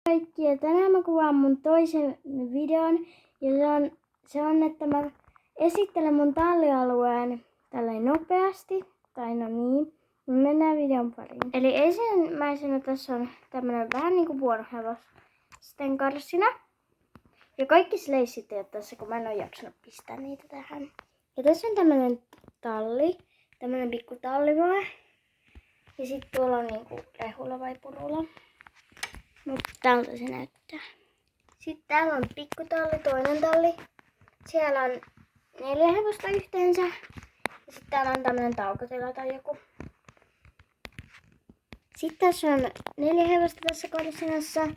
Kaikki, ja tänään mä kuvaan mun toisen videon, ja se on, että mä esittelen mun tallialueen tälleen nopeasti, tai no niin, mennään videon pariin. Eli ensimmäisenä tässä on tämmönen vähän niinku vuorohevosten karsina, ja kaikki sleissit ei ole tässä, kun mä en oo jaksanut pistää niitä tähän. Ja tässä on tämmönen talli, tämmönen pikku talli vaan, ja sit tuolla on niinku rehula vai purula. Mutta tältä se näyttää. Sitten täällä on pikkutalli, toinen talli. Siellä on 4 hevosta yhteensä. Ja sitten täällä on tämmönen taukotila tai joku. Sitten tässä on 4 hevosta tässä karsinassa.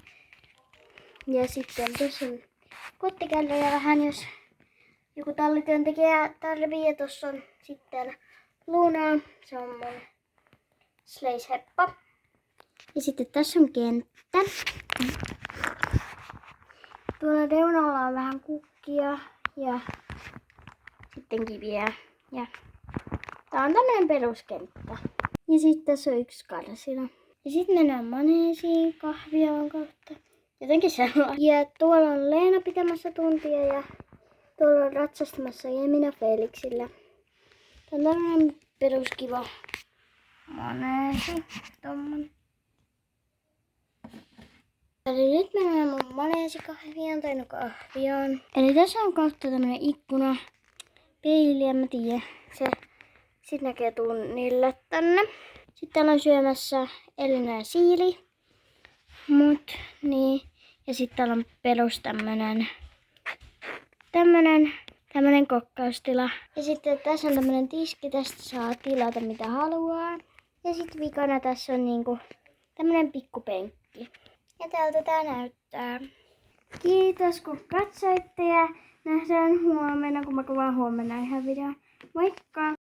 Ja sitten tässä on kottikällöjä vähän, jos joku tallityöntekijä tarvii. Ja tossa on sitten Luna. Se on mun sleisheppa. Ja sitten tässä on kenttä. Tuolla reunalla on vähän kukkia ja sitten kiviä. Ja tää on tämmönen peruskenttä. Ja sitten tässä on yksi karsina. Ja sitten mennään maneesiin kahvialan kautta. Jotenkin se on. Ja tuolla on Leena pitämässä tuntia ja tuolla on ratsastamassa Emina Felixillä. Tää on tämmönen peruskiva maneesi. Tommonen. Eli nyt mennään mun maneesikahviaan tai no kahviaan. Eli tässä on kautta tämmönen ikkuna, peili, en mä tiedä. Sit näkee tunnille tänne. Sitten täällä on syömässä Elina ja Siili. Niin. Ja sitten täällä on perus tämmönen kokkaustila. Ja sitten tässä on tämmönen tiski, tästä saa tilata mitä haluaa. Ja sitten vikana tässä on niinku tämmönen pikkupenkki. Ja tältä tää näyttää. Kiitos kun katsoitte ja nähdään huomenna, kun mä kuvaan huomenna ihan videon. Moikka!